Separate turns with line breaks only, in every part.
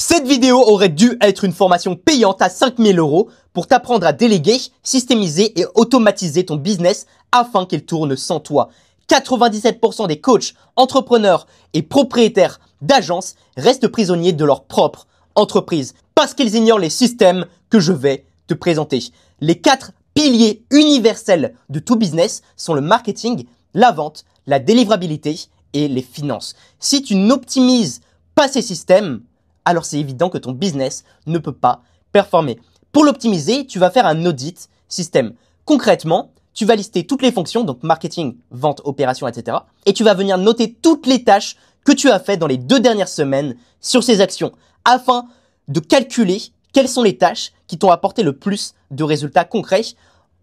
Cette vidéo aurait dû être une formation payante à 5000 € pour t'apprendre à déléguer, systémiser et automatiser ton business afin qu'il tourne sans toi. 97% des coachs, entrepreneurs et propriétaires d'agences restent prisonniers de leur propre entreprise parce qu'ils ignorent les systèmes que je vais te présenter. Les 4 piliers universels de tout business sont le marketing, la vente, la délivrabilité et les finances. Si tu n'optimises pas ces systèmes, alors c'est évident que ton business ne peut pas performer. Pour l'optimiser, tu vas faire un audit système. Concrètement, tu vas lister toutes les fonctions, donc marketing, vente, opération, etc. Et tu vas venir noter toutes les tâches que tu as faites dans les 2 dernières semaines sur ces actions afin de calculer quelles sont les tâches qui t'ont apporté le plus de résultats concrets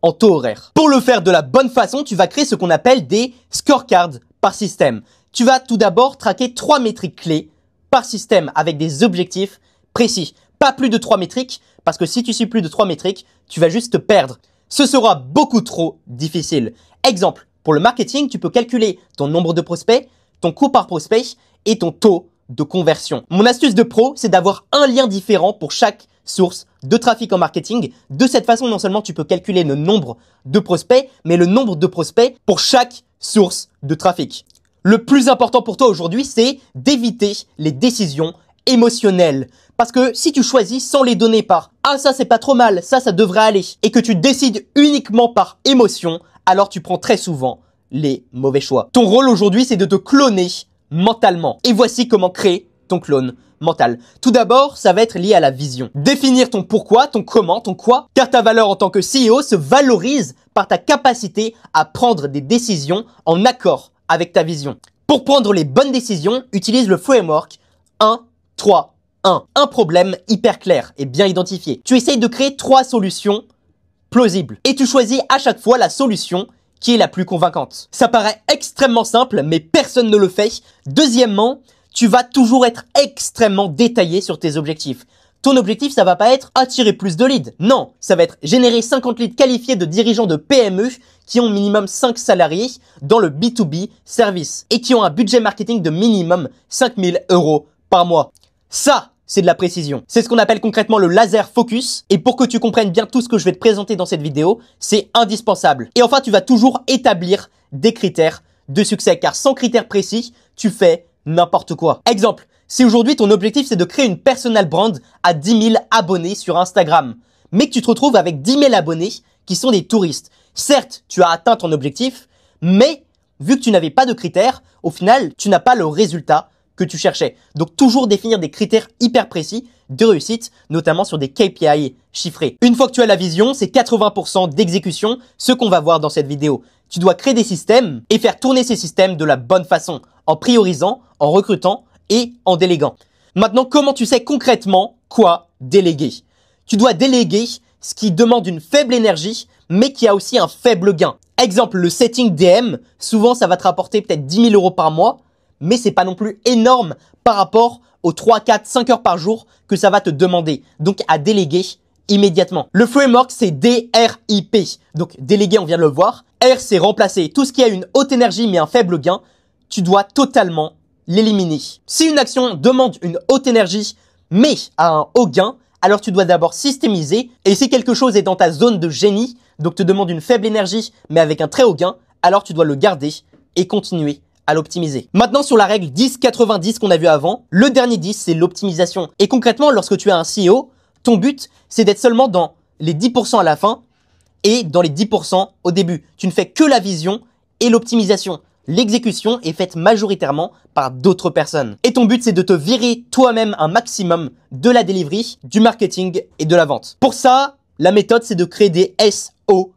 en taux horaire. Pour le faire de la bonne façon, tu vas créer ce qu'on appelle des scorecards par système. Tu vas tout d'abord traquer 3 métriques clés par système avec des objectifs précis. Pas plus de 3 métriques, parce que si tu suis plus de 3 métriques, tu vas juste te perdre. Ce sera beaucoup trop difficile. Exemple, pour le marketing, tu peux calculer ton nombre de prospects, ton coût par prospect et ton taux de conversion. Mon astuce de pro, c'est d'avoir un lien différent pour chaque source de trafic en marketing. De cette façon, non seulement tu peux calculer le nombre de prospects, mais le nombre de prospects pour chaque source de trafic. Le plus important pour toi aujourd'hui, c'est d'éviter les décisions émotionnelles. Parce que si tu choisis sans les données par « Ah, ça c'est pas trop mal, ça devrait aller » et que tu décides uniquement par émotion, alors tu prends très souvent les mauvais choix. Ton rôle aujourd'hui, c'est de te cloner mentalement. Et voici comment créer ton clone mental. Tout d'abord, ça va être lié à la vision. Définir ton pourquoi, ton comment, ton quoi, car ta valeur en tant que CEO se valorise par ta capacité à prendre des décisions en accord avec ta vision. Pour prendre les bonnes décisions, utilise le framework 1, 3, 1. Un problème hyper clair et bien identifié. Tu essayes de créer 3 solutions plausibles et tu choisis à chaque fois la solution qui est la plus convaincante. Ça paraît extrêmement simple, mais personne ne le fait. Deuxièmement, tu vas toujours être extrêmement détaillé sur tes objectifs. Ton objectif, ça va pas être attirer plus de leads. Non, ça va être générer 50 leads qualifiés de dirigeants de PME qui ont minimum 5 salariés dans le B2B service et qui ont un budget marketing de minimum 5000 € par mois. Ça, c'est de la précision. C'est ce qu'on appelle concrètement le laser focus. Et pour que tu comprennes bien tout ce que je vais te présenter dans cette vidéo, c'est indispensable. Et enfin, tu vas toujours établir des critères de succès car sans critères précis, tu fais n'importe quoi. Exemple, si aujourd'hui ton objectif c'est de créer une personal brand à 10 000 abonnés sur Instagram, mais que tu te retrouves avec 10 000 abonnés qui sont des touristes. Certes, tu as atteint ton objectif, mais vu que tu n'avais pas de critères, au final, tu n'as pas le résultat que tu cherchais. Donc toujours définir des critères hyper précis de réussite, notamment sur des KPI chiffrés. Une fois que tu as la vision, c'est 80% d'exécution, ce qu'on va voir dans cette vidéo. Tu dois créer des systèmes et faire tourner ces systèmes de la bonne façon, en priorisant, en recrutant et en déléguant. Maintenant, comment tu sais concrètement quoi déléguer? Tu dois déléguer ce qui demande une faible énergie, mais qui a aussi un faible gain. Exemple, le setting DM, souvent ça va te rapporter peut-être 10 000 € par mois, mais c'est pas non plus énorme par rapport aux 3, 4, 5 heures par jour que ça va te demander. Donc, à déléguer immédiatement. Le framework, c'est DRIP. Donc, déléguer, on vient de le voir. R, c'est remplacer. Tout ce qui a une haute énergie mais un faible gain, tu dois totalement l'éliminer. Si une action demande une haute énergie mais a un haut gain, alors tu dois d'abord systémiser. Et si quelque chose est dans ta zone de génie, donc te demande une faible énergie mais avec un très haut gain, alors tu dois le garder et continuer à l'optimiser. Maintenant, sur la règle 10-90 qu'on a vu avant, le dernier 10, c'est l'optimisation. Et concrètement, lorsque tu es un CEO, ton but, c'est d'être seulement dans les 10% à la fin et dans les 10% au début. Tu ne fais que la vision et l'optimisation. L'exécution est faite majoritairement par d'autres personnes. Et ton but, c'est de te virer toi-même un maximum de la delivery, du marketing et de la vente. Pour ça, la méthode, c'est de créer des SOP.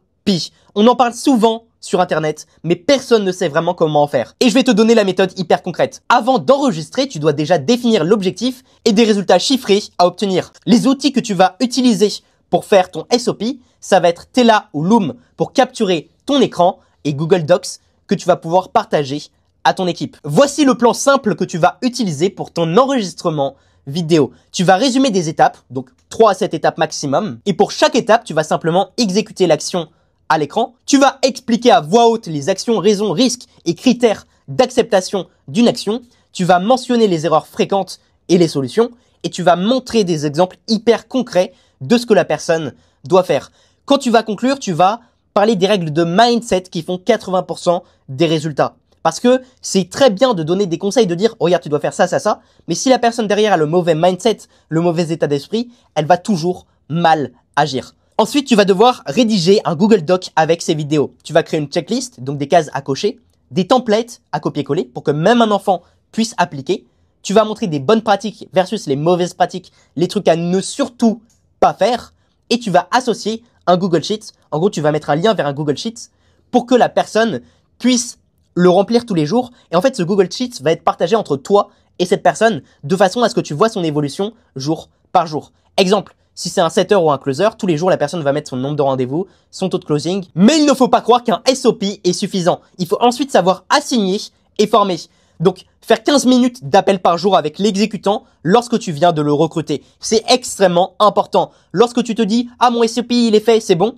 On en parle souvent sur Internet, mais personne ne sait vraiment comment en faire. Et je vais te donner la méthode hyper concrète. Avant d'enregistrer, tu dois déjà définir l'objectif et des résultats chiffrés à obtenir. Les outils que tu vas utiliser pour faire ton SOP, ça va être Tela ou Loom pour capturer ton écran et Google Docs que tu vas pouvoir partager à ton équipe. Voici le plan simple que tu vas utiliser pour ton enregistrement vidéo. Tu vas résumer des étapes, donc 3 à 7 étapes maximum. Et pour chaque étape, tu vas simplement exécuter l'action à l'écran. Tu vas expliquer à voix haute les actions, raisons, risques et critères d'acceptation d'une action. Tu vas mentionner les erreurs fréquentes et les solutions. et tu vas montrer des exemples hyper concrets de ce que la personne doit faire. Quand tu vas conclure, tu vas parler des règles de mindset qui font 80% des résultats. Parce que c'est très bien de donner des conseils, de dire « Regarde, tu dois faire ça, ça, ça ». Mais si la personne derrière a le mauvais mindset, le mauvais état d'esprit, elle va toujours mal agir. Ensuite, tu vas devoir rédiger un Google Doc avec ces vidéos. Tu vas créer une checklist, donc des cases à cocher, des templates à copier-coller pour que même un enfant puisse appliquer. Tu vas montrer des bonnes pratiques versus les mauvaises pratiques, les trucs à ne surtout pas faire. Et tu vas associer un Google Sheets. En gros, tu vas mettre un lien vers un Google Sheets pour que la personne puisse le remplir tous les jours. Et en fait, ce Google Sheets va être partagé entre toi et cette personne de façon à ce que tu vois son évolution jour par jour. Exemple, si c'est un setter ou un closer, tous les jours, la personne va mettre son nombre de rendez-vous, son taux de closing. Mais il ne faut pas croire qu'un SOP est suffisant. Il faut ensuite savoir assigner et former. Donc, faire 15 minutes d'appel par jour avec l'exécutant lorsque tu viens de le recruter. C'est extrêmement important. Lorsque tu te dis « Ah, mon SOP, il est fait, c'est bon »,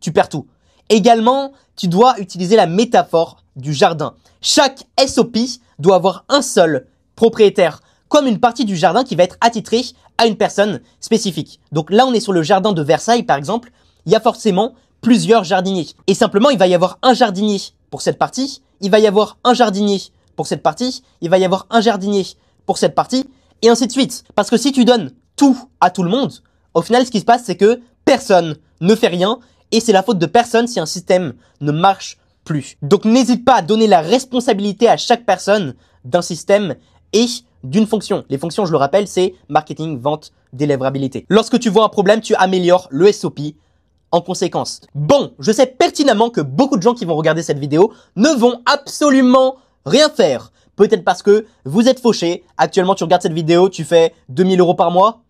tu perds tout. Également, tu dois utiliser la métaphore du jardin. Chaque SOP doit avoir un seul propriétaire, comme une partie du jardin qui va être attitrée à une personne spécifique. Donc là, on est sur le jardin de Versailles, par exemple. Il y a forcément plusieurs jardiniers. Et simplement, il va y avoir un jardinier pour cette partie. Il va y avoir un jardinier pour cette partie. Il va y avoir un jardinier pour cette partie. Et ainsi de suite. Parce que si tu donnes tout à tout le monde, au final, ce qui se passe, c'est que personne ne fait rien. Et c'est la faute de personne si un système ne marche plus. Donc n'hésite pas à donner la responsabilité à chaque personne d'un système et d'une fonction. Les fonctions, je le rappelle, c'est marketing, vente, délivrabilité. Lorsque tu vois un problème, tu améliores le SOP en conséquence. Bon, je sais pertinemment que beaucoup de gens qui vont regarder cette vidéo ne vont absolument rien faire. Peut-être parce que vous êtes fauché. Actuellement, tu regardes cette vidéo, tu fais 2000 € par mois.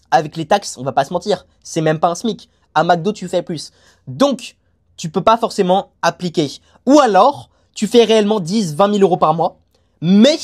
Avec les taxes, on va pas se mentir, c'est même pas un SMIC. À McDo, tu fais plus. Donc, tu peux pas forcément appliquer. Ou alors, tu fais réellement 10, 20 000 € par mois, mais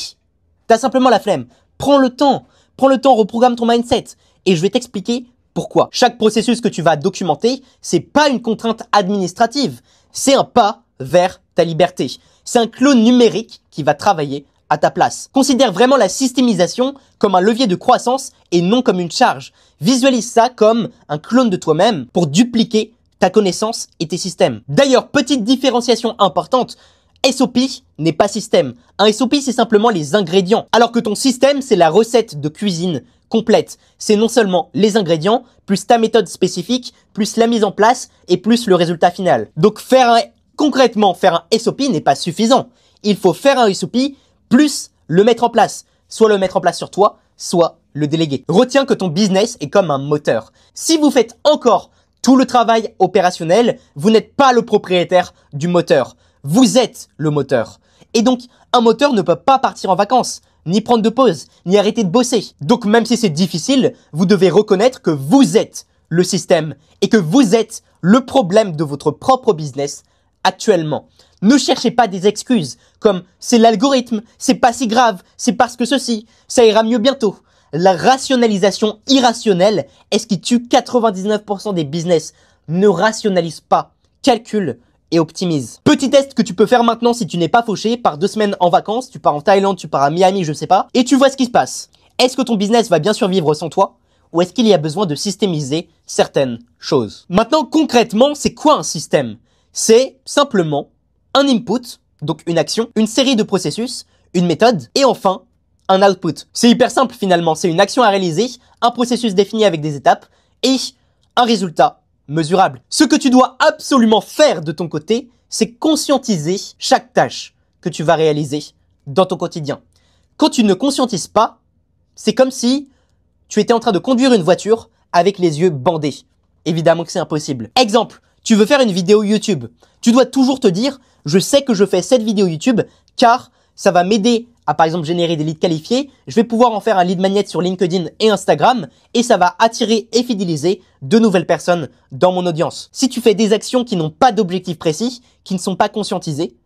t'as simplement la flemme. Prends le temps, reprogramme ton mindset. Et je vais t'expliquer pourquoi. Chaque processus que tu vas documenter, c'est pas une contrainte administrative. C'est un pas vers ta liberté. C'est un clone numérique qui va travailler à ta place. Considère vraiment la systémisation comme un levier de croissance et non comme une charge. Visualise ça comme un clone de toi-même pour dupliquer ta connaissance et tes systèmes. D'ailleurs, petite différenciation importante, SOP n'est pas système. Un SOP, c'est simplement les ingrédients, alors que ton système, c'est la recette de cuisine complète. C'est non seulement les ingrédients, plus ta méthode spécifique, plus la mise en place et plus le résultat final. Donc concrètement, faire un SOP n'est pas suffisant. Il faut faire un SOP plus le mettre en place. Soit le mettre en place sur toi, soit le déléguer. Retiens que ton business est comme un moteur. Si vous faites encore tout le travail opérationnel, vous n'êtes pas le propriétaire du moteur. Vous êtes le moteur. Et donc, un moteur ne peut pas partir en vacances, ni prendre de pause, ni arrêter de bosser. Donc, même si c'est difficile, vous devez reconnaître que vous êtes le système et que vous êtes le problème de votre propre business actuellement. Ne cherchez pas des excuses comme « c'est l'algorithme, c'est pas si grave, c'est parce que ceci, ça ira mieux bientôt ». La rationalisation irrationnelle est ce qui tue 99% des business. Ne rationalise pas, calcule et optimise. Petit test que tu peux faire maintenant si tu n'es pas fauché, par 2 semaines en vacances, tu pars en Thaïlande, tu pars à Miami, je sais pas, et tu vois ce qui se passe. Est-ce que ton business va bien survivre sans toi ou est-ce qu'il y a besoin de systémiser certaines choses? Maintenant, concrètement, c'est quoi un système? C'est simplement un input, donc une action, une série de processus, une méthode et enfin un output. C'est hyper simple finalement, c'est une action à réaliser, un processus défini avec des étapes et un résultat mesurable. Ce que tu dois absolument faire de ton côté, c'est conscientiser chaque tâche que tu vas réaliser dans ton quotidien. Quand tu ne conscientises pas, c'est comme si tu étais en train de conduire une voiture avec les yeux bandés. Évidemment que c'est impossible. Exemple, tu veux faire une vidéo YouTube. Tu dois toujours te dire, je sais que je fais cette vidéo YouTube car ça va m'aider à par exemple générer des leads qualifiés, je vais pouvoir en faire un lead magnet sur LinkedIn et Instagram et ça va attirer et fidéliser de nouvelles personnes dans mon audience. Si tu fais des actions qui n'ont pas d'objectif précis, qui ne sont pas conscientisées,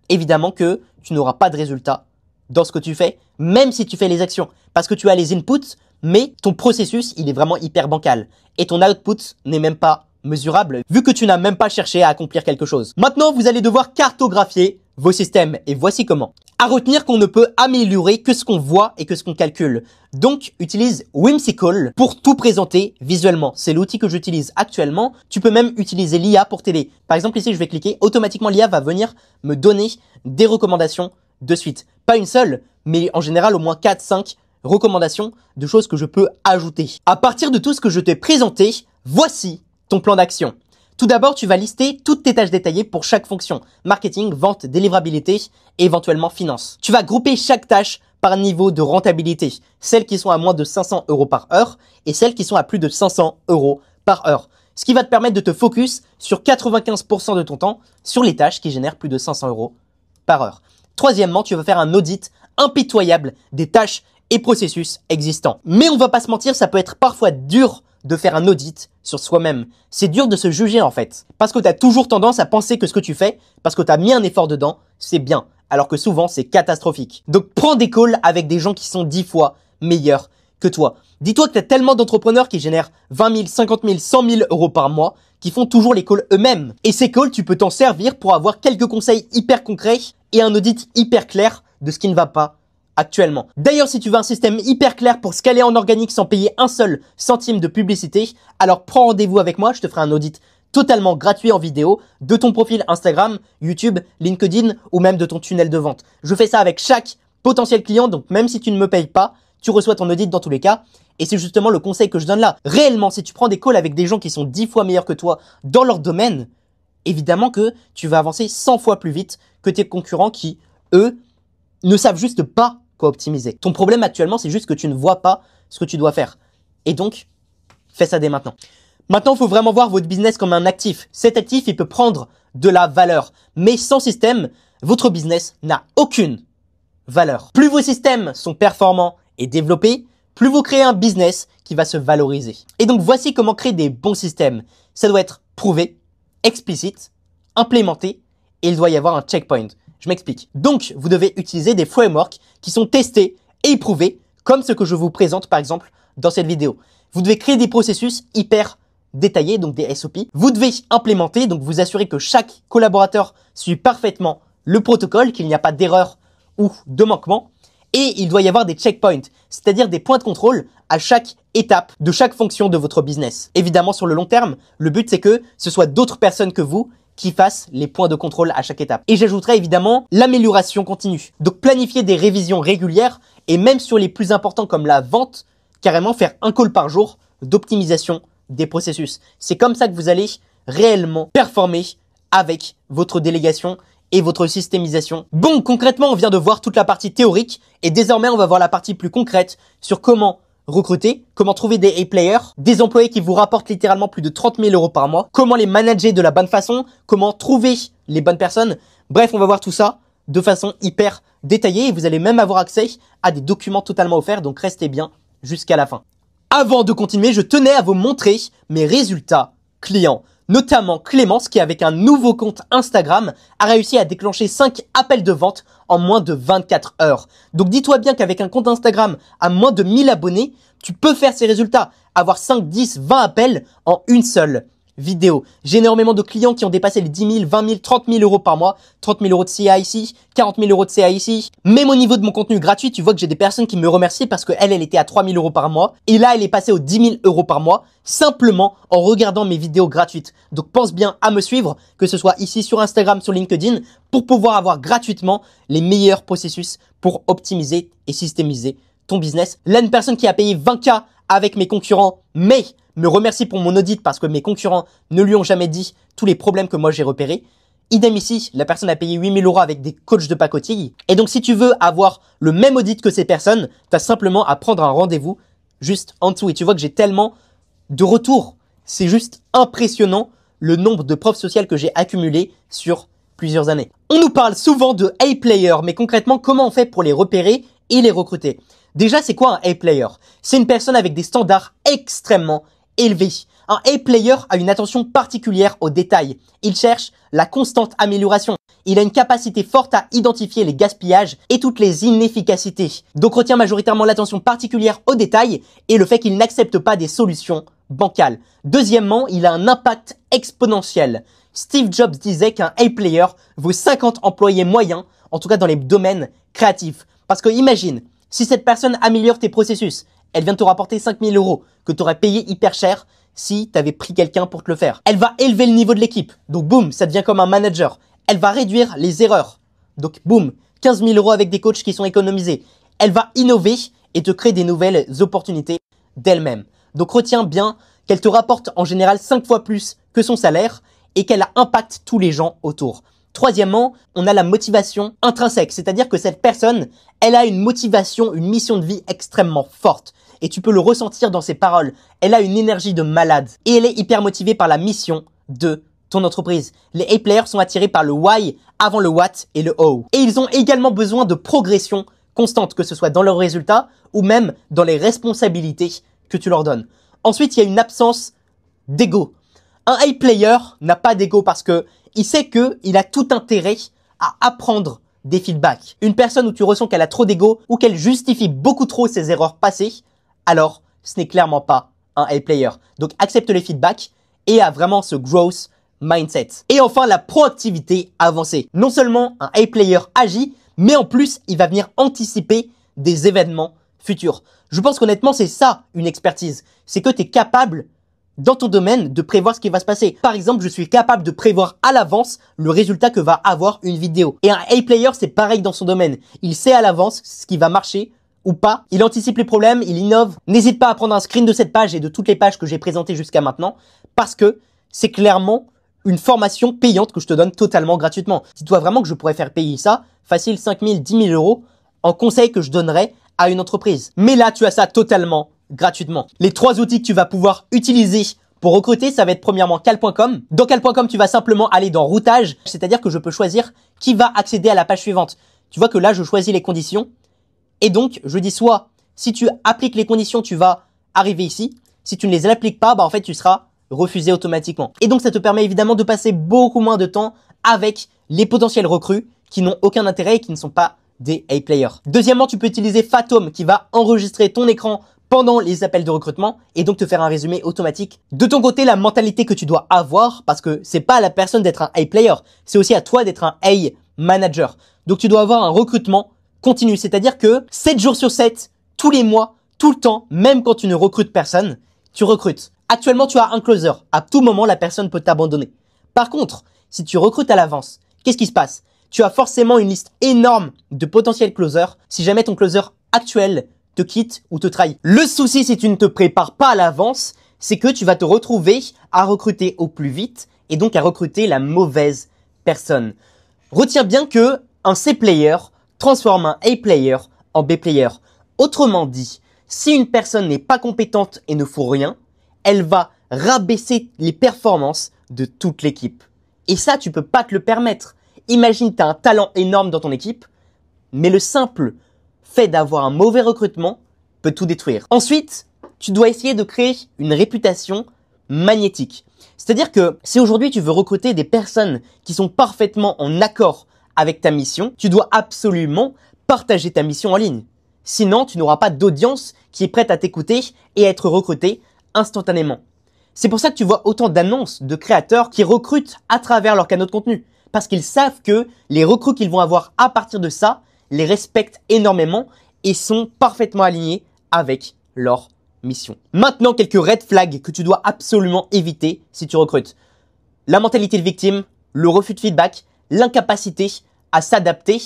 évidemment que tu n'auras pas de résultat dans ce que tu fais, même si tu fais les actions. Parce que tu as les inputs, mais ton processus, il est vraiment hyper bancal. Et ton output n'est même pas mesurable, vu que tu n'as même pas cherché à accomplir quelque chose. Maintenant, vous allez devoir cartographier vos systèmes, et voici comment. À retenir qu'on ne peut améliorer que ce qu'on voit et que ce qu'on calcule. Donc, utilise Whimsical pour tout présenter visuellement. C'est l'outil que j'utilise actuellement. Tu peux même utiliser l'IA pour t'aider. Par exemple, ici, je vais cliquer. Automatiquement, l'IA va venir me donner des recommandations de suite. Pas une seule, mais en général, au moins 4-5 recommandations de choses que je peux ajouter. À partir de tout ce que je t'ai présenté, voici ton plan d'action. Tout d'abord, tu vas lister toutes tes tâches détaillées pour chaque fonction. Marketing, vente, délivrabilité et éventuellement finance. Tu vas grouper chaque tâche par niveau de rentabilité. Celles qui sont à moins de 500 € par heure et celles qui sont à plus de 500 € par heure. Ce qui va te permettre de te focus sur 95% de ton temps sur les tâches qui génèrent plus de 500 € par heure. Troisièmement, tu vas faire un audit impitoyable des tâches et processus existants. Mais on va pas se mentir, ça peut être parfois dur de faire un audit sur soi-même. C'est dur de se juger en fait. Parce que tu as toujours tendance à penser que ce que tu fais, parce que tu as mis un effort dedans, c'est bien. Alors que souvent, c'est catastrophique. Donc prends des calls avec des gens qui sont 10 fois meilleurs que toi. Dis-toi que tu as tellement d'entrepreneurs qui génèrent 20 000, 50 000, 100 000 € par mois, qui font toujours les calls eux-mêmes. Et ces calls, tu peux t'en servir pour avoir quelques conseils hyper concrets et un audit hyper clair de ce qui ne va pas actuellement. D'ailleurs, si tu veux un système hyper clair pour scaler en organique sans payer un seul centime de publicité, alors prends rendez-vous avec moi, je te ferai un audit totalement gratuit en vidéo de ton profil Instagram, YouTube, LinkedIn ou même de ton tunnel de vente. Je fais ça avec chaque potentiel client, donc même si tu ne me payes pas, tu reçois ton audit dans tous les cas. Et c'est justement le conseil que je donne là. Réellement, si tu prends des calls avec des gens qui sont 10 fois meilleurs que toi dans leur domaine, évidemment que tu vas avancer 100 fois plus vite que tes concurrents qui, eux, ne savent juste pas quoi optimiser. Ton problème actuellement, c'est juste que tu ne vois pas ce que tu dois faire. Et donc, fais ça dès maintenant. Maintenant, il faut vraiment voir votre business comme un actif. Cet actif, il peut prendre de la valeur. Mais sans système, votre business n'a aucune valeur. Plus vos systèmes sont performants et développés, plus vous créez un business qui va se valoriser. Et donc, voici comment créer des bons systèmes. Ça doit être prouvé, explicite, implémenté et il doit y avoir un checkpoint. Je m'explique. Donc, vous devez utiliser des frameworks qui sont testés et éprouvés, comme ce que je vous présente par exemple dans cette vidéo. Vous devez créer des processus hyper détaillés, donc des SOP. Vous devez implémenter, donc vous assurer que chaque collaborateur suit parfaitement le protocole, qu'il n'y a pas d'erreur ou de manquement. Et il doit y avoir des checkpoints, c'est-à-dire des points de contrôle à chaque étape de chaque fonction de votre business. Évidemment, sur le long terme, le but c'est que ce soit d'autres personnes que vous qui fassent les points de contrôle à chaque étape. Et j'ajouterai évidemment l'amélioration continue. Donc planifier des révisions régulières et même sur les plus importants comme la vente, carrément faire un call par jour d'optimisation des processus. C'est comme ça que vous allez réellement performer avec votre délégation et votre systémisation. Bon, concrètement, on vient de voir toute la partie théorique et désormais, on va voir la partie plus concrète sur comment recruter, comment trouver des A-players, des employés qui vous rapportent littéralement plus de 30 000 € par mois, comment les manager de la bonne façon, comment trouver les bonnes personnes. Bref, on va voir tout ça de façon hyper détaillée et vous allez même avoir accès à des documents totalement offerts, donc restez bien jusqu'à la fin. Avant de continuer, je tenais à vous montrer mes résultats clients. Notamment Clémence qui, avec un nouveau compte Instagram, a réussi à déclencher 5 appels de vente en moins de 24 heures. Donc dis-toi bien qu'avec un compte Instagram à moins de 1000 abonnés, tu peux faire ces résultats, avoir 5, 10, 20 appels en une seule vidéo. J'ai énormément de clients qui ont dépassé les 10 000, 20 000, 30 000 € par mois, 30 000 € de CA ici, 40 000 € de CA ici. Même au niveau de mon contenu gratuit, tu vois que j'ai des personnes qui me remercient parce qu'elle était à 3 000 € par mois. Et là, elle est passée aux 10 000 € par mois, simplement en regardant mes vidéos gratuites. Donc pense bien à me suivre, que ce soit ici sur Instagram, sur LinkedIn, pour pouvoir avoir gratuitement les meilleurs processus pour optimiser et systémiser ton business. Là, une personne qui a payé 20K avec mes concurrents, mais me remercie pour mon audit parce que mes concurrents ne lui ont jamais dit tous les problèmes que moi j'ai repérés. Idem ici, la personne a payé 8 000 € avec des coachs de pacotille. Et donc, si tu veux avoir le même audit que ces personnes, tu as simplement à prendre un rendez-vous juste en dessous. Et tu vois que j'ai tellement de retours. C'est juste impressionnant le nombre de preuves sociales que j'ai accumulées sur plusieurs années. On nous parle souvent de A-player, mais concrètement, comment on fait pour les repérer et les recruter? Déjà, c'est quoi un A-player? C'est une personne avec des standards extrêmement élevé. Un A-player a une attention particulière aux détails. Il cherche la constante amélioration. Il a une capacité forte à identifier les gaspillages et toutes les inefficacités. Donc retient majoritairement l'attention particulière aux détails et le fait qu'il n'accepte pas des solutions bancales. Deuxièmement, il a un impact exponentiel. Steve Jobs disait qu'un A-player vaut 50 employés moyens en tout cas dans les domaines créatifs. Parce que imagine, si cette personne améliore tes processus, elle vient te rapporter 5 000 € que tu aurais payé hyper cher si tu avais pris quelqu'un pour te le faire. Elle va élever le niveau de l'équipe. Donc boum, ça devient comme un manager. Elle va réduire les erreurs. Donc boum, 15 000 € avec des coachs qui sont économisés. Elle va innover et te créer des nouvelles opportunités d'elle-même. Donc retiens bien qu'elle te rapporte en général 5 fois plus que son salaire et qu'elle impacte tous les gens autour. Troisièmement, on a la motivation intrinsèque, c'est-à-dire que cette personne, elle a une motivation, une mission de vie extrêmement forte. Et tu peux le ressentir dans ses paroles. Elle a une énergie de malade. Et elle est hyper motivée par la mission de ton entreprise. Les A-players sont attirés par le why avant le what et le how. Et ils ont également besoin de progression constante, que ce soit dans leurs résultats ou même dans les responsabilités que tu leur donnes. Ensuite, il y a une absence d'ego. Un A-player n'a pas d'ego parce que il sait qu'il a tout intérêt à apprendre des feedbacks. Une personne où tu ressens qu'elle a trop d'ego ou qu'elle justifie beaucoup trop ses erreurs passées, alors ce n'est clairement pas un A-player. Donc accepte les feedbacks et a vraiment ce growth mindset. Et enfin, la proactivité avancée. Non seulement un A-player agit, mais en plus, il va venir anticiper des événements futurs. Je pense qu'honnêtement, c'est ça une expertise. C'est que tu es capable dans ton domaine de prévoir ce qui va se passer. Par exemple, je suis capable de prévoir à l'avance le résultat que va avoir une vidéo. Et un A-player, c'est pareil dans son domaine. Il sait à l'avance ce qui va marcher ou pas. Il anticipe les problèmes, il innove. N'hésite pas à prendre un screen de cette page et de toutes les pages que j'ai présentées jusqu'à maintenant parce que c'est clairement une formation payante que je te donne totalement gratuitement. Dis-toi vraiment que je pourrais faire payer ça, facile 5 000, 10 000 € en conseil que je donnerais à une entreprise. Mais là, tu as ça totalement gratuitement. Les 3 outils que tu vas pouvoir utiliser pour recruter, ça va être premièrement cal.com. Dans cal.com, tu vas simplement aller dans routage, c'est-à-dire que je peux choisir qui va accéder à la page suivante. Tu vois que là, je choisis les conditions et donc je dis soit si tu appliques les conditions, tu vas arriver ici. Si tu ne les appliques pas, en fait, tu seras refusé automatiquement. Et donc, ça te permet évidemment de passer beaucoup moins de temps avec les potentiels recrues qui n'ont aucun intérêt et qui ne sont pas des A-players. Deuxièmement, tu peux utiliser Fathom qui va enregistrer ton écran pendant les appels de recrutement et donc te faire un résumé automatique. De ton côté, la mentalité que tu dois avoir, parce que c'est pas à la personne d'être un A-player, c'est aussi à toi d'être un A-manager. Donc tu dois avoir un recrutement continu, c'est-à-dire que 7 jours sur 7, tous les mois, tout le temps, même quand tu ne recrutes personne, tu recrutes. Actuellement, tu as un closer. À tout moment, la personne peut t'abandonner. Par contre, si tu recrutes à l'avance, qu'est-ce qui se passe? Tu as forcément une liste énorme de potentiels closers si jamais ton closer actuel te quitte ou te trahit. Le souci, si tu ne te prépares pas à l'avance, c'est que tu vas te retrouver à recruter au plus vite et donc à recruter la mauvaise personne. Retiens bien que un C-player transforme un A-player en B-player. Autrement dit, si une personne n'est pas compétente et ne fout rien, elle va rabaisser les performances de toute l'équipe. Et ça, tu peux pas te le permettre. Imagine, tu as un talent énorme dans ton équipe, mais le simple fait d'avoir un mauvais recrutement peut tout détruire. Ensuite, tu dois essayer de créer une réputation magnétique. C'est-à-dire que si aujourd'hui tu veux recruter des personnes qui sont parfaitement en accord avec ta mission, tu dois absolument partager ta mission en ligne. Sinon, tu n'auras pas d'audience qui est prête à t'écouter et à être recrutée instantanément. C'est pour ça que tu vois autant d'annonces de créateurs qui recrutent à travers leur canaux de contenu. Parce qu'ils savent que les recrues qu'ils vont avoir à partir de ça les respectent énormément et sont parfaitement alignés avec leur mission. Maintenant, quelques red flags que tu dois absolument éviter si tu recrutes. La mentalité de victime, le refus de feedback, l'incapacité à s'adapter,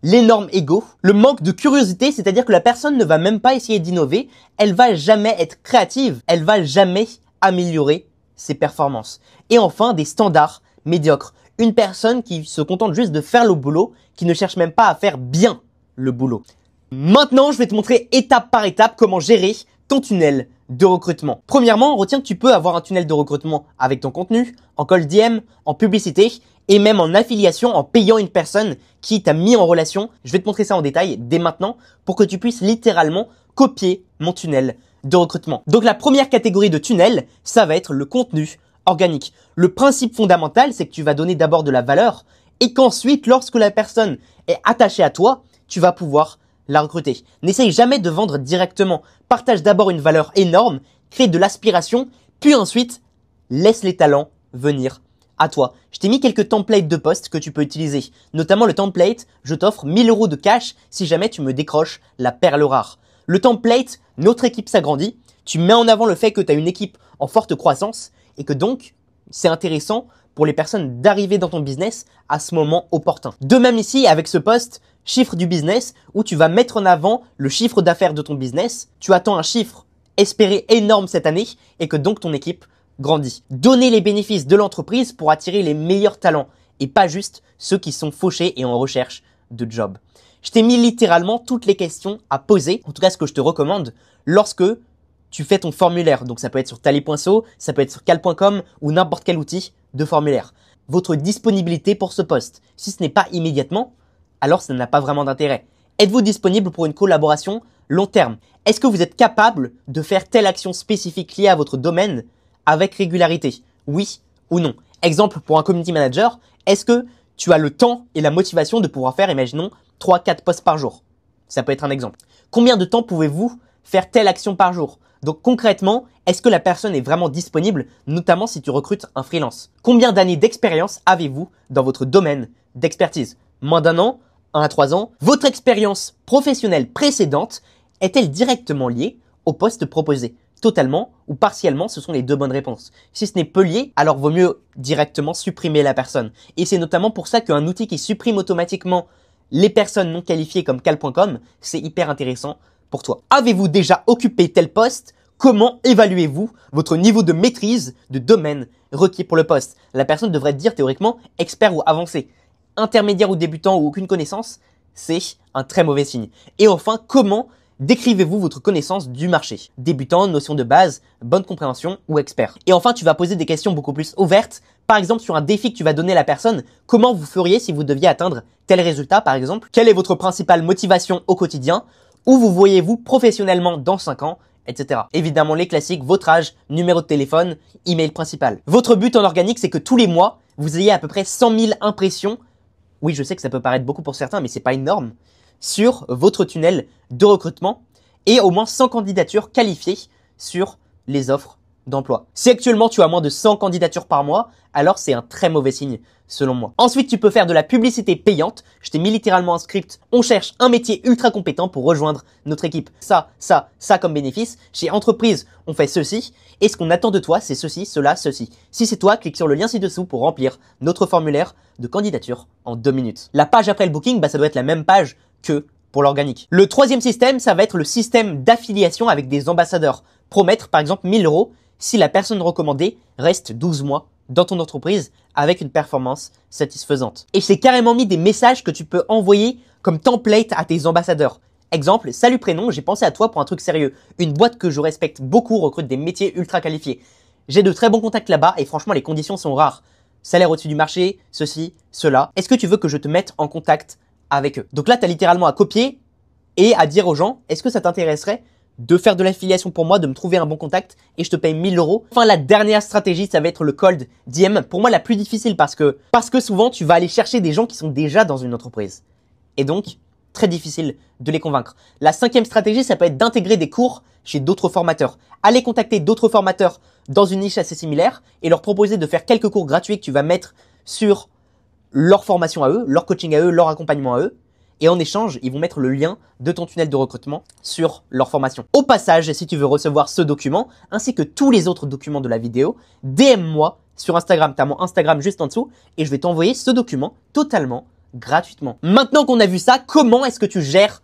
l'énorme ego, le manque de curiosité, c'est-à-dire que la personne ne va même pas essayer d'innover, elle va jamais être créative, elle va jamais améliorer ses performances. Et enfin, des standards médiocres. Une personne qui se contente juste de faire le boulot, qui ne cherche même pas à faire bien le boulot. Maintenant, je vais te montrer étape par étape comment gérer ton tunnel de recrutement. Premièrement, retiens que tu peux avoir un tunnel de recrutement avec ton contenu, en call DM, en publicité et même en affiliation en payant une personne qui t'a mis en relation. Je vais te montrer ça en détail dès maintenant pour que tu puisses littéralement copier mon tunnel de recrutement. Donc la première catégorie de tunnel, ça va être le contenu organique. Le principe fondamental, c'est que tu vas donner d'abord de la valeur et qu'ensuite, lorsque la personne est attachée à toi, tu vas pouvoir la recruter. N'essaye jamais de vendre directement. Partage d'abord une valeur énorme, crée de l'aspiration, puis ensuite, laisse les talents venir à toi. Je t'ai mis quelques templates de posts que tu peux utiliser. Notamment le template « Je t'offre 1000 € de cash si jamais tu me décroches la perle rare ». Le template « Notre équipe s'agrandit ». Tu mets en avant le fait que tu as une équipe en forte croissance et que donc c'est intéressant pour les personnes d'arriver dans ton business à ce moment opportun. De même ici avec ce post « Chiffre du business » où tu vas mettre en avant le chiffre d'affaires de ton business. Tu attends un chiffre espéré énorme cette année et que donc ton équipe grandit. Donner les bénéfices de l'entreprise pour attirer les meilleurs talents et pas juste ceux qui sont fauchés et en recherche de job. Je t'ai mis littéralement toutes les questions à poser, en tout cas ce que je te recommande lorsque tu fais ton formulaire. Donc ça peut être sur tally.so, ça peut être sur cal.com ou n'importe quel outil de formulaire. Votre disponibilité pour ce poste. Si ce n'est pas immédiatement, alors ça n'a pas vraiment d'intérêt. Êtes-vous disponible pour une collaboration long terme? Est-ce que vous êtes capable de faire telle action spécifique liée à votre domaine avec régularité? Oui ou non? Exemple pour un community manager, est-ce que tu as le temps et la motivation de pouvoir faire, imaginons, 3-4 posts par jour? Ça peut être un exemple. Combien de temps pouvez-vous faire telle action par jour? Donc concrètement, est-ce que la personne est vraiment disponible, notamment si tu recrutes un freelance? Combien d'années d'expérience avez-vous dans votre domaine d'expertise? Moins d'1 an, 1 à 3 ans? Votre expérience professionnelle précédente est-elle directement liée au poste proposé? Totalement ou partiellement, ce sont les deux bonnes réponses. Si ce n'est peu lié, alors vaut mieux directement supprimer la personne. Et c'est notamment pour ça qu'un outil qui supprime automatiquement les personnes non qualifiées comme cal.com, c'est hyper intéressant pour toi. Avez-vous déjà occupé tel poste? Comment évaluez-vous votre niveau de maîtrise de domaine requis pour le poste? La personne devrait te dire théoriquement expert ou avancé. Intermédiaire ou débutant ou aucune connaissance, c'est un très mauvais signe. Et enfin, comment décrivez-vous votre connaissance du marché? Débutant, notion de base, bonne compréhension ou expert. Et enfin, tu vas poser des questions beaucoup plus ouvertes. Par exemple, sur un défi que tu vas donner à la personne, comment vous feriez si vous deviez atteindre tel résultat par exemple? Quelle est votre principale motivation au quotidien? Où vous voyez-vous professionnellement dans 5 ans? Etc. Évidemment, les classiques, votre âge, numéro de téléphone, email principal. Votre but en organique, c'est que tous les mois, vous ayez à peu près 100 000 impressions. Oui, je sais que ça peut paraître beaucoup pour certains, mais c'est pas énorme. Sur votre tunnel de recrutement et au moins 100 candidatures qualifiées sur les offres d'emploi. Si actuellement tu as moins de 100 candidatures par mois, alors c'est un très mauvais signe selon moi. Ensuite, tu peux faire de la publicité payante. Je t'ai mis littéralement un script. On cherche un métier ultra compétent pour rejoindre notre équipe. Ça comme bénéfice. Chez Entreprise, on fait ceci. Et ce qu'on attend de toi, c'est ceci, cela, ceci. Si c'est toi, clique sur le lien ci-dessous pour remplir notre formulaire de candidature en 2 minutes. La page après le booking, ça doit être la même page que pour l'organique. Le troisième système, ça va être le système d'affiliation avec des ambassadeurs. Promettre par exemple 1000 € si la personne recommandée reste 12 mois dans ton entreprise avec une performance satisfaisante. Et j'ai carrément mis des messages que tu peux envoyer comme template à tes ambassadeurs. Exemple, salut prénom, j'ai pensé à toi pour un truc sérieux. Une boîte que je respecte beaucoup recrute des métiers ultra qualifiés. J'ai de très bons contacts là-bas et franchement les conditions sont rares. Salaire au-dessus du marché, ceci, cela. Est-ce que tu veux que je te mette en contact avec eux? Donc là, tu as littéralement à copier et à dire aux gens, est-ce que ça t'intéresserait de faire de l'affiliation pour moi, de me trouver un bon contact et je te paye 1000 €. Enfin, la dernière stratégie, ça va être le cold DM. Pour moi, la plus difficile parce que souvent, tu vas aller chercher des gens qui sont déjà dans une entreprise. Et donc, très difficile de les convaincre. La 5e stratégie, ça peut être d'intégrer des cours chez d'autres formateurs. Aller contacter d'autres formateurs dans une niche assez similaire et leur proposer de faire quelques cours gratuits que tu vas mettre sur leur formation à eux, leur coaching à eux, leur accompagnement à eux. Et en échange, ils vont mettre le lien de ton tunnel de recrutement sur leur formation. Au passage, si tu veux recevoir ce document, ainsi que tous les autres documents de la vidéo, DM-moi sur Instagram. Tu as mon Instagram juste en dessous et je vais t'envoyer ce document totalement gratuitement. Maintenant qu'on a vu ça, comment est-ce que tu gères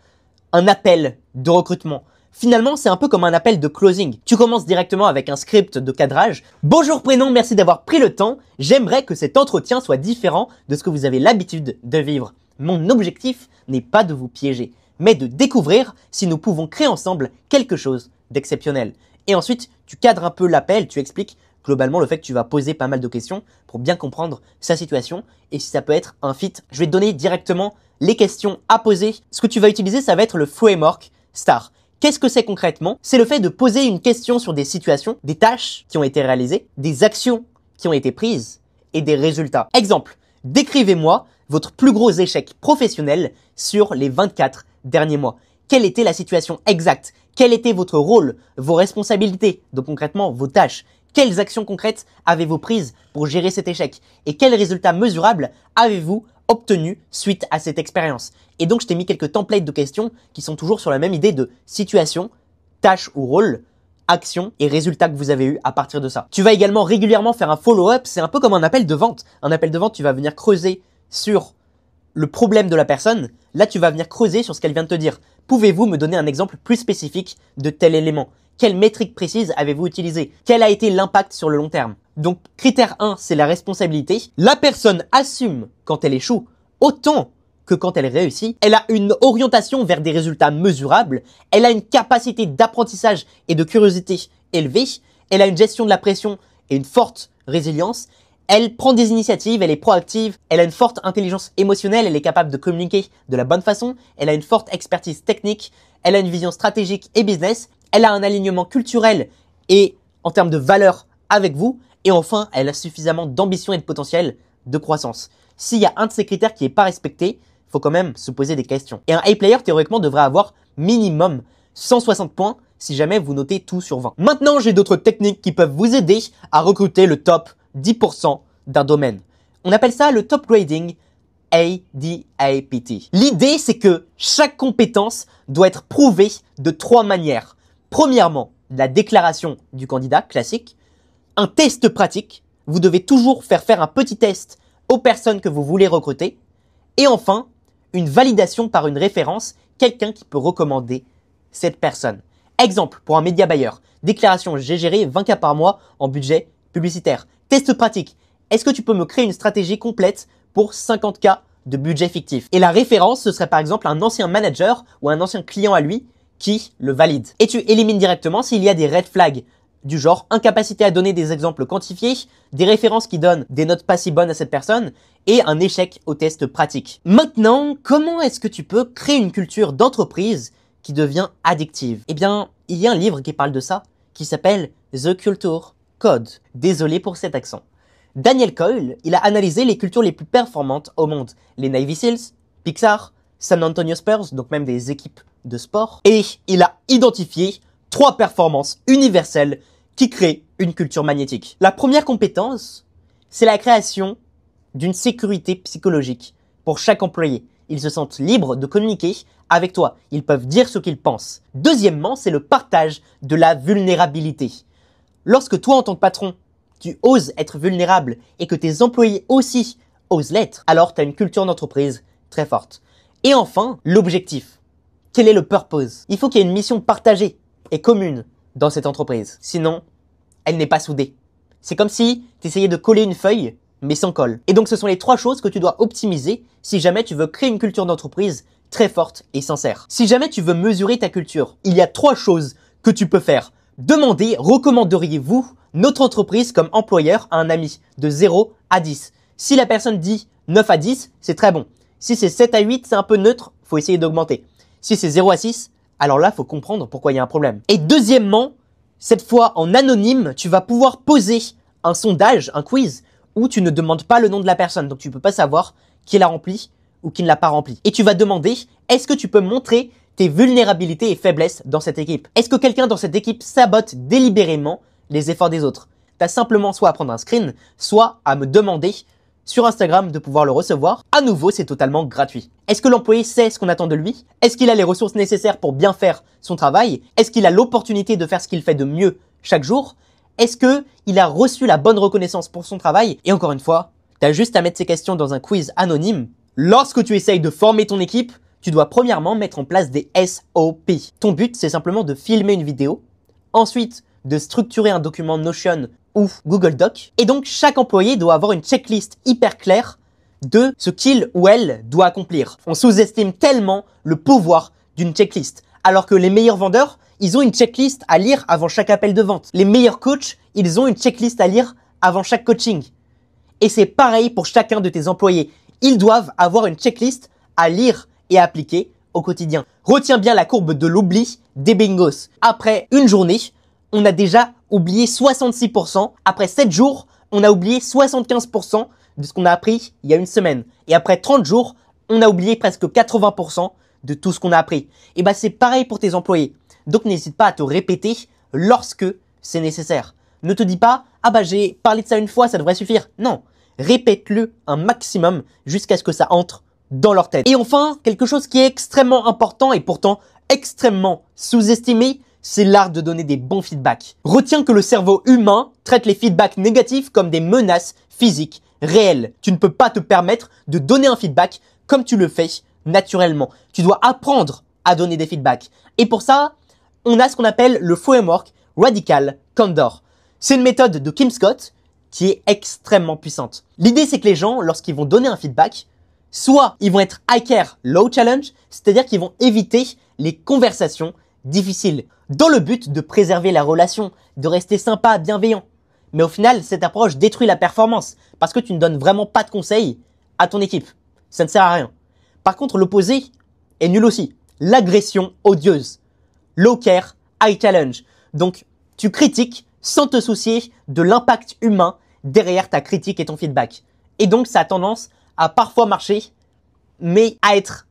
un appel de recrutement? Finalement, c'est un peu comme un appel de closing. Tu commences directement avec un script de cadrage. Bonjour prénom, merci d'avoir pris le temps. J'aimerais que cet entretien soit différent de ce que vous avez l'habitude de vivre. Mon objectif n'est pas de vous piéger, mais de découvrir si nous pouvons créer ensemble quelque chose d'exceptionnel. Et ensuite, tu cadres un peu l'appel, tu expliques globalement le fait que tu vas poser pas mal de questions pour bien comprendre sa situation et si ça peut être un fit. Je vais te donner directement les questions à poser. Ce que tu vas utiliser, ça va être le framework STAR. Qu'est-ce que c'est concrètement? C'est le fait de poser une question sur des situations, des tâches qui ont été réalisées, des actions qui ont été prises et des résultats. Exemple, décrivez-moi votre plus gros échec professionnel sur les 24 derniers mois. Quelle était la situation exacte? Quel était votre rôle, vos responsabilités, donc concrètement vos tâches? Quelles actions concrètes avez-vous prises pour gérer cet échec? Et quels résultats mesurables avez-vous obtenus suite à cette expérience? Et donc, je t'ai mis quelques templates de questions qui sont toujours sur la même idée de situation, tâche ou rôle, action et résultats que vous avez eu à partir de ça. Tu vas également régulièrement faire un follow-up. C'est un peu comme un appel de vente. Un appel de vente, tu vas venir creuser sur le problème de la personne. Là, tu vas venir creuser sur ce qu'elle vient de te dire. Pouvez-vous me donner un exemple plus spécifique de tel élément? Quelle métrique précise avez-vous utilisée? Quel a été l'impact sur le long terme? Donc, critère 1, c'est la responsabilité. La personne assume quand elle échoue autant que quand elle réussit. Elle a une orientation vers des résultats mesurables. Elle a une capacité d'apprentissage et de curiosité élevée. Elle a une gestion de la pression et une forte résilience. Elle prend des initiatives, elle est proactive, elle a une forte intelligence émotionnelle, elle est capable de communiquer de la bonne façon, elle a une forte expertise technique, elle a une vision stratégique et business, elle a un alignement culturel et en termes de valeur avec vous, et enfin, elle a suffisamment d'ambition et de potentiel de croissance. S'il y a un de ces critères qui n'est pas respecté, il faut quand même se poser des questions. Et un A-player, théoriquement, devrait avoir minimum 160 points si jamais vous notez tout sur 20. Maintenant, j'ai d'autres techniques qui peuvent vous aider à recruter le top 10% d'un domaine. On appelle ça le top grading, ADAPT. L'idée, c'est que chaque compétence doit être prouvée de 3 manières. Premièrement, la déclaration du candidat classique, un test pratique. Vous devez toujours faire un petit test aux personnes que vous voulez recruter. Et enfin, une validation par une référence, quelqu'un qui peut recommander cette personne. Exemple, pour un média buyer, déclaration, j'ai géré 20K par mois en budget publicitaire. Test pratique, est-ce que tu peux me créer une stratégie complète pour 50K de budget fictif? Et la référence, ce serait par exemple un ancien manager ou un ancien client à lui qui le valide. Et tu élimines directement s'il y a des red flags du genre incapacité à donner des exemples quantifiés, des références qui donnent des notes pas si bonnes à cette personne et un échec au test pratique. Maintenant, comment est-ce que tu peux créer une culture d'entreprise qui devient addictive? Eh bien, il y a un livre qui parle de ça qui s'appelle The Culture Code. Désolé pour cet accent. Daniel Coyle, il a analysé les cultures les plus performantes au monde. Les Navy Seals, Pixar, San Antonio Spurs, donc même des équipes de sport. Et il a identifié 3 performances universelles qui créent une culture magnétique. La première compétence, c'est la création d'une sécurité psychologique pour chaque employé. Ils se sentent libres de communiquer avec toi. Ils peuvent dire ce qu'ils pensent. Deuxièmement, c'est le partage de la vulnérabilité. Lorsque toi, en tant que patron, tu oses être vulnérable et que tes employés aussi osent l'être, alors tu as une culture d'entreprise très forte. Et enfin, l'objectif. Quel est le purpose? Il faut qu'il y ait une mission partagée et commune dans cette entreprise. Sinon, elle n'est pas soudée. C'est comme si tu essayais de coller une feuille, mais sans colle. Et donc, ce sont les 3 choses que tu dois optimiser si jamais tu veux créer une culture d'entreprise très forte et sincère. Si jamais tu veux mesurer ta culture, il y a 3 choses que tu peux faire. Demandez, recommanderiez-vous notre entreprise comme employeur à un ami de 0 à 10? Si la personne dit 9 à 10, c'est très bon. Si c'est 7 à 8, c'est un peu neutre, faut essayer d'augmenter. Si c'est 0 à 6, alors là, faut comprendre pourquoi il y a un problème. Et deuxièmement, cette fois en anonyme, tu vas pouvoir poser un sondage, un quiz, où tu ne demandes pas le nom de la personne. Donc, tu peux pas savoir qui l'a rempli ou qui ne l'a pas rempli. Et tu vas demander, est-ce que tu peux montrer tes vulnérabilités et faiblesses dans cette équipe? Est-ce que quelqu'un dans cette équipe sabote délibérément les efforts des autres? Tu as simplement soit à prendre un screen, soit à me demander sur Instagram de pouvoir le recevoir. À nouveau, c'est totalement gratuit. Est-ce que l'employé sait ce qu'on attend de lui? Est-ce qu'il a les ressources nécessaires pour bien faire son travail? Est-ce qu'il a l'opportunité de faire ce qu'il fait de mieux chaque jour? Est-ce qu'il a reçu la bonne reconnaissance pour son travail? Et encore une fois, tu as juste à mettre ces questions dans un quiz anonyme. Lorsque tu essayes de former ton équipe, tu dois premièrement mettre en place des SOP. Ton but, c'est simplement de filmer une vidéo, ensuite de structurer un document Notion ou Google Doc. Et donc, chaque employé doit avoir une checklist hyper claire de ce qu'il ou elle doit accomplir. On sous-estime tellement le pouvoir d'une checklist, alors que les meilleurs vendeurs, ils ont une checklist à lire avant chaque appel de vente. Les meilleurs coachs, ils ont une checklist à lire avant chaque coaching. Et c'est pareil pour chacun de tes employés. Ils doivent avoir une checklist à lire et à appliquer au quotidien. Retiens bien la courbe de l'oubli des bingos. Après une journée, on a déjà oublié 66%. Après 7 jours, on a oublié 75% de ce qu'on a appris il y a une semaine. Et après 30 jours, on a oublié presque 80% de tout ce qu'on a appris. Et bah c'est pareil pour tes employés. Donc n'hésite pas à te répéter lorsque c'est nécessaire. Ne te dis pas « Ah bah j'ai parlé de ça une fois, ça devrait suffire ». Non, répète-le un maximum jusqu'à ce que ça entre dans leur tête. Et enfin, quelque chose qui est extrêmement important et pourtant extrêmement sous-estimé, c'est l'art de donner des bons feedbacks. Retiens que le cerveau humain traite les feedbacks négatifs comme des menaces physiques réelles. Tu ne peux pas te permettre de donner un feedback comme tu le fais naturellement. Tu dois apprendre à donner des feedbacks. Et pour ça, on a ce qu'on appelle le framework Radical Candor. C'est une méthode de Kim Scott qui est extrêmement puissante. L'idée, c'est que les gens, lorsqu'ils vont donner un feedback, soit ils vont être high care, low challenge, c'est-à-dire qu'ils vont éviter les conversations difficiles, dans le but de préserver la relation, de rester sympa, bienveillant. Mais au final, cette approche détruit la performance, parce que tu ne donnes vraiment pas de conseils à ton équipe. Ça ne sert à rien. Par contre, l'opposé est nul aussi. L'agression odieuse. Low care, high challenge. Donc, tu critiques sans te soucier de l'impact humain derrière ta critique et ton feedback. Et donc, ça a tendance à parfois marcher, mais à être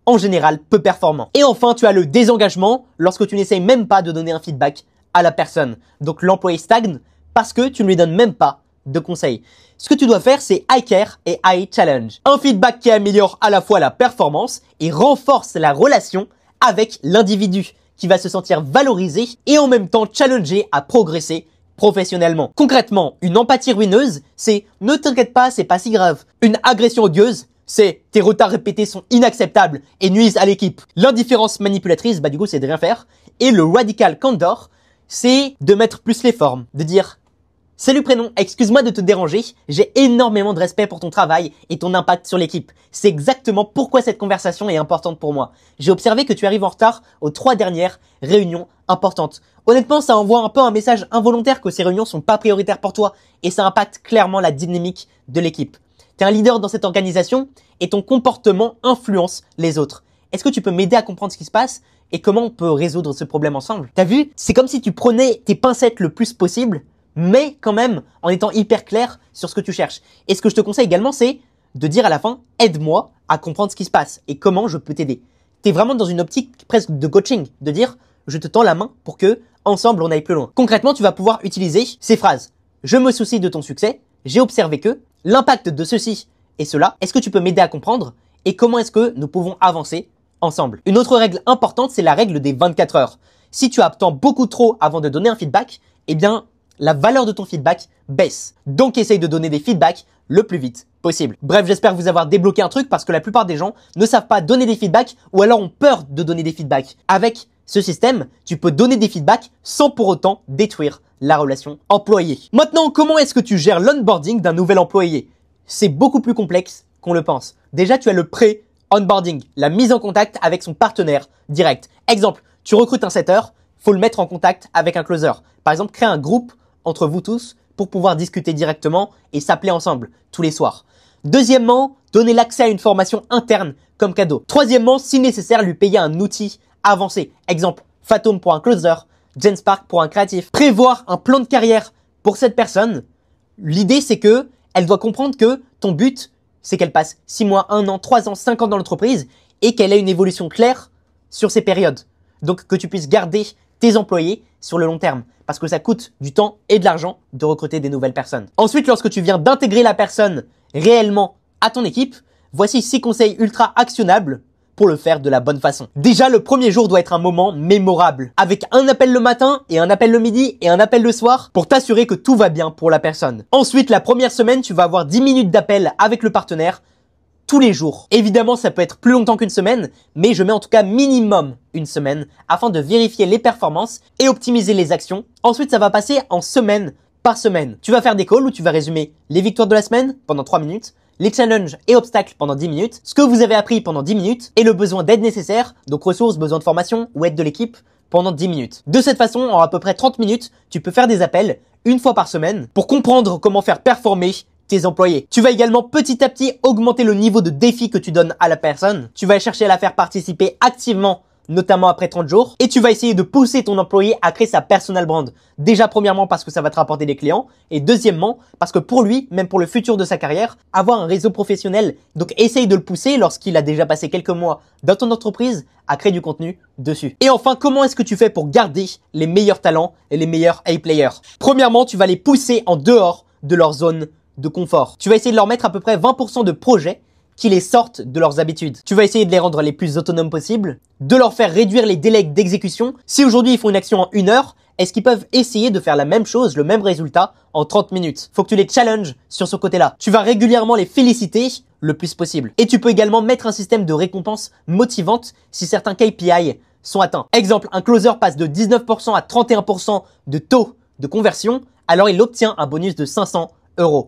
en général peu performant. Et enfin, tu as le désengagement lorsque tu n'essayes même pas de donner un feedback à la personne. Donc l'employé stagne parce que tu ne lui donnes même pas de conseils. Ce que tu dois faire, c'est high care et high challenge. Un feedback qui améliore à la fois la performance et renforce la relation avec l'individu, qui va se sentir valorisé et en même temps challengé à progresser professionnellement. Concrètement, une empathie ruineuse, c'est « ne t'inquiète pas, c'est pas si grave ». Une agression odieuse, c'est « tes retards répétés sont inacceptables et nuisent à l'équipe ». L'indifférence manipulatrice, du coup, c'est de rien faire. Et le radical candor, c'est de mettre plus les formes, de dire « Salut prénom, excuse-moi de te déranger, j'ai énormément de respect pour ton travail et ton impact sur l'équipe. C'est exactement pourquoi cette conversation est importante pour moi. J'ai observé que tu arrives en retard aux 3 dernières réunions importantes. Honnêtement, ça envoie un peu un message involontaire que ces réunions sont pas prioritaires pour toi et ça impacte clairement la dynamique de l'équipe. T'es un leader dans cette organisation et ton comportement influence les autres. Est-ce que tu peux m'aider à comprendre ce qui se passe et comment on peut résoudre ce problème ensemble? T'as vu? C'est comme si tu prenais tes pincettes le plus possible, mais quand même en étant hyper clair sur ce que tu cherches. Et ce que je te conseille également, c'est de dire à la fin, aide-moi à comprendre ce qui se passe et comment je peux t'aider. T'es vraiment dans une optique presque de coaching, de dire, je te tends la main pour que, ensemble, on aille plus loin. Concrètement, tu vas pouvoir utiliser ces phrases. Je me soucie de ton succès, j'ai observé que, l'impact de ceci et cela, est-ce que tu peux m'aider à comprendre et comment est-ce que nous pouvons avancer ensemble? Une autre règle importante, c'est la règle des 24 heures. Si tu attends beaucoup trop avant de donner un feedback, eh bien, la valeur de ton feedback baisse. Donc, essaye de donner des feedbacks le plus vite possible. Bref, j'espère vous avoir débloqué un truc parce que la plupart des gens ne savent pas donner des feedbacks ou alors ont peur de donner des feedbacks. Avec ce système, tu peux donner des feedbacks sans pour autant détruire la relation employé. Maintenant, comment est-ce que tu gères l'onboarding d'un nouvel employé? C'est beaucoup plus complexe qu'on le pense. Déjà, tu as le pré-onboarding, la mise en contact avec son partenaire direct. Exemple, tu recrutes un setter, faut le mettre en contact avec un closer. Par exemple, crée un groupe entre vous tous pour pouvoir discuter directement et s'appeler ensemble tous les soirs. Deuxièmement, donner l'accès à une formation interne comme cadeau. Troisièmement, si nécessaire, lui payer un outil avancé. Exemple, Fathom pour un closer, Genspark pour un créatif. Prévoir un plan de carrière pour cette personne. L'idée, c'est que elle doit comprendre que ton but, c'est qu'elle passe 6 mois, 1 an, 3 ans, 5 ans dans l'entreprise et qu'elle ait une évolution claire sur ces périodes. Donc, que tu puisses garder tes employés sur le long terme. Parce que ça coûte du temps et de l'argent de recruter des nouvelles personnes. Ensuite, lorsque tu viens d'intégrer la personne réellement à ton équipe, voici 6 conseils ultra actionnables pour le faire de la bonne façon. Déjà, le premier jour doit être un moment mémorable, avec un appel le matin et un appel le midi et un appel le soir pour t'assurer que tout va bien pour la personne. Ensuite, la première semaine, tu vas avoir 10 minutes d'appel avec le partenaire tous les jours. Évidemment, ça peut être plus longtemps qu'une semaine, mais je mets en tout cas minimum une semaine afin de vérifier les performances et optimiser les actions. Ensuite, ça va passer en semaine par semaine. Tu vas faire des calls où tu vas résumer les victoires de la semaine pendant 3 minutes, les challenges et obstacles pendant 10 minutes, ce que vous avez appris pendant 10 minutes et le besoin d'aide nécessaire, donc ressources, besoin de formation ou aide de l'équipe pendant 10 minutes. De cette façon, en à peu près 30 minutes, tu peux faire des appels une fois par semaine pour comprendre comment faire performer tes employés. Tu vas également petit à petit augmenter le niveau de défi que tu donnes à la personne. Tu vas chercher à la faire participer activement notamment après 30 jours. Et tu vas essayer de pousser ton employé à créer sa personal brand. Déjà, premièrement, parce que ça va te rapporter des clients. Et deuxièmement, parce que pour lui, même pour le futur de sa carrière, avoir un réseau professionnel. Donc, essaye de le pousser lorsqu'il a déjà passé quelques mois dans ton entreprise à créer du contenu dessus. Et enfin, comment est-ce que tu fais pour garder les meilleurs talents et les meilleurs A-players? Premièrement, tu vas les pousser en dehors de leur zone de confort. Tu vas essayer de leur mettre à peu près 20% de projets qui les sortent de leurs habitudes. Tu vas essayer de les rendre les plus autonomes possibles, de leur faire réduire les délais d'exécution. Si aujourd'hui ils font une action en 1 heure, est-ce qu'ils peuvent essayer de faire la même chose, le même résultat en 30 minutes? Faut que tu les challenges sur ce côté-là. Tu vas régulièrement les féliciter le plus possible. Et tu peux également mettre un système de récompense motivante si certains KPI sont atteints. Exemple, un closer passe de 19% à 31% de taux de conversion, alors il obtient un bonus de 500 €.